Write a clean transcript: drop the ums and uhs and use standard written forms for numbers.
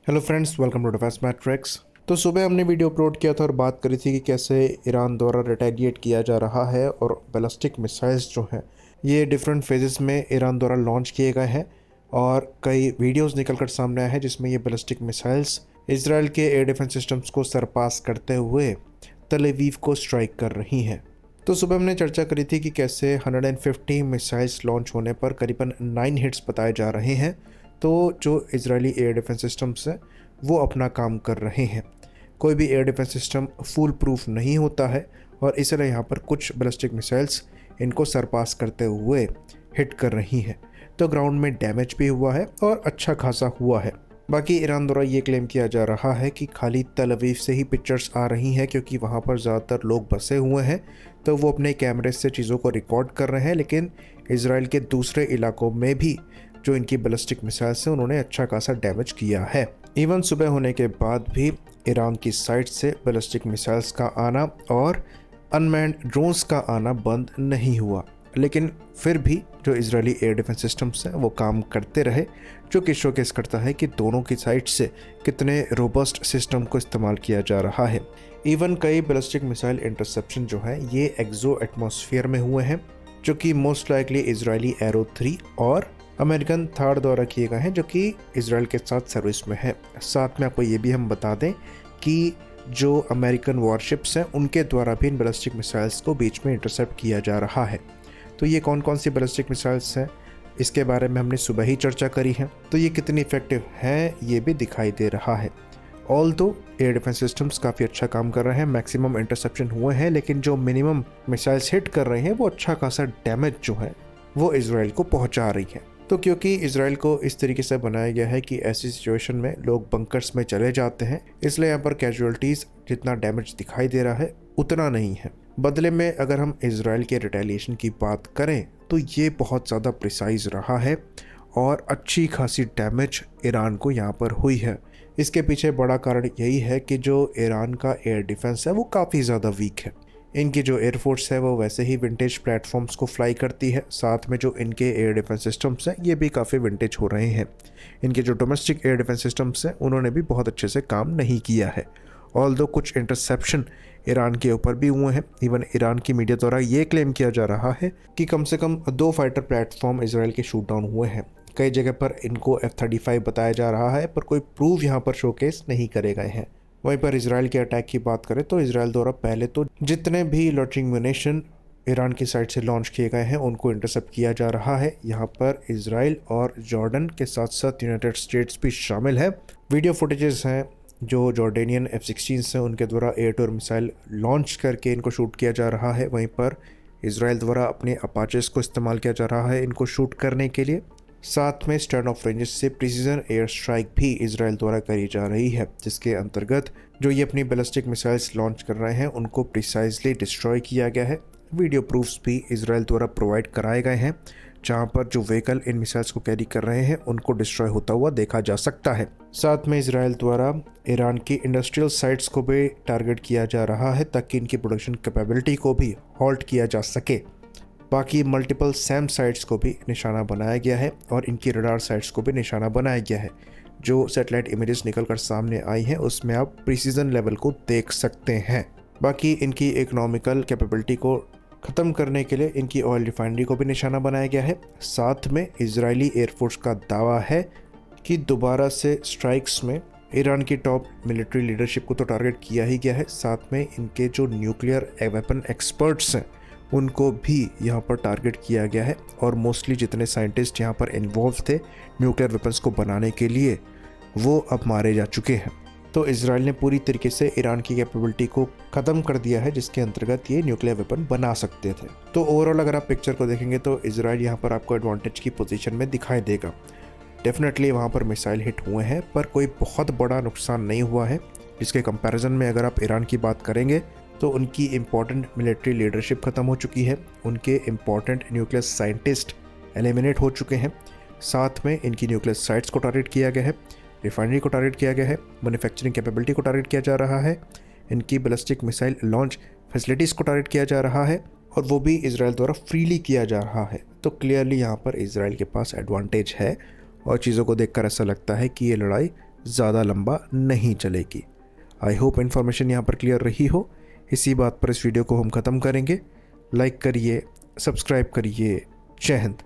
Hello friends, welcome to Defence Matrix. तो सुबह हमने वीडियो अपलोड किया था और बात करी थी कि कैसे ईरान द्वारा रिटेलिएट किया जा रहा है और बैलिस्टिक मिसाइल्स जो हैं ये डिफरेंट फेजेस में ईरान द्वारा लॉन्च किए गए हैं और कई वीडियोस निकलकर सामने आए हैं जिसमें ये बैलिस्टिक मिसाइल्स इसराइल के एयर डिफेंस सिस्टम्स को सरपास करते हुए तल अवीव को स्ट्राइक कर रही हैं। तो सुबह हमने चर्चा करी थी कि कैसे 150 मिसाइल्स लॉन्च होने पर करीबन 9 हिट्स बताए जा रहे हैं। तो जो इजरायली एयर डिफेंस सिस्टम्स हैं वो अपना काम कर रहे हैं। कोई भी air defence system full proof नहीं होता है और इसलिए यहाँ पर कुछ बैलिस्टिक मिसाइल्स इनको सरपास करते हुए हिट कर रही हैं। तो ग्राउंड में डैमेज भी हुआ है और अच्छा खासा हुआ है। बाकी ईरान द्वारा ये क्लेम किया जा रहा है कि खाली तल अवीव से ही पिक्चर्स आ रही हैं क्योंकि वहाँ पर ज़्यादातर लोग बसे हुए हैं, तो वो अपने कैमरे से चीज़ों को रिकॉर्ड कर रहे हैं। लेकिन इसराइल के दूसरे इलाकों में भी जो इनकी बैलिस्टिक मिसाइल्स हैं उन्होंने अच्छा खासा डैमेज किया है। इवन सुबह होने के बाद भी ईरान की साइड से बैलिस्टिक मिसाइल्स का आना और अनमैन्ड ड्रोन्स का आना बंद नहीं हुआ, लेकिन फिर भी जो इजरायली एयर डिफेंस सिस्टम्स हैं वो काम करते रहे, जो कि शोकेस करता है कि दोनों की साइड से कितने रोबस्ट सिस्टम को इस्तेमाल किया जा रहा है। इवन कई बैलिस्टिक मिसाइल इंटरसेप्शन जो है ये एक्सो एटमॉस्फेयर में हुए हैं, जो कि मोस्ट लाइकली इजरायली एरो 3 और अमेरिकन थार्ड द्वारा किए गए हैं, जो कि इसराइल के साथ सर्विस में है। साथ में आपको ये भी हम बता दें कि जो अमेरिकन वॉरशिप्स हैं उनके द्वारा भी इन बैलिस्टिक मिसाइल्स को बीच में इंटरसेप्ट किया जा रहा है। तो ये कौन कौन सी बैलिस्टिक मिसाइल्स हैं इसके बारे में हमने सुबह ही चर्चा करी है। तो ये कितनी इफेक्टिव है ये भी दिखाई दे रहा है। ऑल दो एयर डिफेंस सिस्टम्स काफ़ी अच्छा काम कर रहे हैं, मैक्सिमम इंटरसेप्शन हुए हैं, लेकिन जो मिनिमम मिसाइल्स हिट कर रहे हैं वो अच्छा खासा डैमेज जो है वो इसराइल को पहुंचा रही है। तो क्योंकि इसराइल को इस तरीके से बनाया गया है कि ऐसी सिचुएशन में लोग बंकर्स में चले जाते हैं, इसलिए यहाँ पर कैजुअलिटीज़ जितना डैमेज दिखाई दे रहा है उतना नहीं है। बदले में अगर हम इसराइल के रिटेलिएशन की बात करें तो ये बहुत ज़्यादा प्रिसाइज रहा है और अच्छी खासी डैमेज ईरान को यहाँ पर हुई है। इसके पीछे बड़ा कारण यही है कि जो ईरान का एयर डिफेंस है वो काफ़ी ज़्यादा वीक है। इनकी जो एयरफोर्स है वो वैसे ही विंटेज प्लेटफॉर्म्स को फ्लाई करती है, साथ में जो इनके एयर डिफेंस सिस्टम्स हैं ये भी काफ़ी विंटेज हो रहे हैं। इनके जो डोमेस्टिक एयर डिफेंस सिस्टम्स हैं उन्होंने भी बहुत अच्छे से काम नहीं किया है। ऑल्दो कुछ इंटरसेप्शन ईरान के ऊपर भी हुए हैं। इवन ईरान की मीडिया द्वारा ये क्लेम किया जा रहा है कि कम से कम 2 फाइटर प्लेटफॉर्म इसराइल के शूट डाउन हुए हैं। कई जगह पर इनको F-35 बताया जा रहा है, पर कोई प्रूफ यहाँ पर शोकेस नहीं करे गए हैं। वहीं पर इसराइल के अटैक की बात करें तो इसराइल द्वारा पहले तो जितने भी लॉन्चिंग म्यूनिशन ईरान की साइड से लॉन्च किए गए हैं उनको इंटरसेप्ट किया जा रहा है। यहाँ पर इसराइल और जॉर्डन के साथ साथ यूनाइटेड स्टेट्स भी शामिल है। वीडियो फुटेजेस हैं जो जॉर्डेनियन F-16 हैं उनके द्वारा air to air missile launch करके इनको शूट किया जा रहा है। वहीं पर इसराइल द्वारा अपने अपाचेस को इस्तेमाल किया जा रहा है इनको शूट करने के लिए। साथ में स्टैंड ऑफ रेंजेस से प्रिसीजन एयर स्ट्राइक भी इसराइल द्वारा करी जा रही है, जिसके अंतर्गत जो ये अपनी बैलिस्टिक मिसाइल्स लॉन्च कर रहे हैं उनको प्रिसाइजली डिस्ट्रॉय किया गया है। वीडियो प्रूफ्स भी इसराइल द्वारा प्रोवाइड कराए गए हैं जहां पर जो व्हीकल इन मिसाइल्स को कैरी कर रहे हैं उनको डिस्ट्रॉय होता हुआ देखा जा सकता है। साथ में इसराइल द्वारा ईरान की इंडस्ट्रियल साइट्स को भी टारगेट किया जा रहा है ताकि इनकी प्रोडक्शन कैपेबिलिटी को भी हॉल्ट किया जा सके। बाकी मल्टीपल सैम साइट्स को भी निशाना बनाया गया है और इनकी रडार साइट्स को भी निशाना बनाया गया है। जो सैटेलाइट इमेजेस निकलकर सामने आई हैं उसमें आप प्रिसीजन लेवल को देख सकते हैं। बाकी इनकी इकोनॉमिकल कैपेबिलिटी को ख़त्म करने के लिए इनकी ऑयल रिफाइनरी को भी निशाना बनाया गया है। साथ में इजरायली एयरफोर्स का दावा है कि दोबारा से स्ट्राइक्स में ईरान की टॉप मिलिट्री लीडरशिप को तो टारगेट किया ही गया है, साथ में इनके जो न्यूक्लियर वेपन एक्सपर्ट्स हैं उनको भी यहाँ पर टारगेट किया गया है और मोस्टली जितने साइंटिस्ट यहाँ पर इन्वॉल्व थे न्यूक्लियर वेपन्स को बनाने के लिए वो अब मारे जा चुके हैं। तो इसराइल ने पूरी तरीके से ईरान की कैपेबिलिटी को ख़त्म कर दिया है जिसके अंतर्गत ये न्यूक्लियर वेपन बना सकते थे। तो ओवरऑल अगर आप पिक्चर को देखेंगे तो इसराइल यहाँ पर आपको एडवांटेज की पोजीशन में दिखाई देगा। डेफिनेटली वहाँ पर मिसाइल हिट हुए हैं पर कोई बहुत बड़ा नुकसान नहीं हुआ है। इसके कंपैरिजन में अगर आप ईरान की बात करेंगे तो उनकी इम्पॉर्टेंट मिलिट्री लीडरशिप ख़त्म हो चुकी है, उनके इम्पॉर्टेंट न्यूक्लियर साइंटिस्ट एलिमिनेट हो चुके हैं। साथ में इनकी न्यूक्लियर साइट्स को टारगेट किया गया है, रिफाइनरी को टारगेट किया गया है, मैन्युफैक्चरिंग कैपेबिलिटी को टारगेट किया जा रहा है, इनकी बैलिस्टिक मिसाइल लॉन्च फैसिलिटीज़ को टारगेट किया जा रहा है और वो भी इसराइल द्वारा फ्रीली किया जा रहा है। तो क्लियरली यहाँ पर इसराइल के पास एडवांटेज है और चीज़ों को देखकर ऐसा लगता है कि ये लड़ाई ज़्यादा लंबा नहीं चलेगी। आई होप इन्फॉर्मेशन यहाँ पर क्लियर रही हो। इसी बात पर इस वीडियो को हम ख़त्म करेंगे। लाइक करिए, सब्सक्राइब करिए। जय हिंद।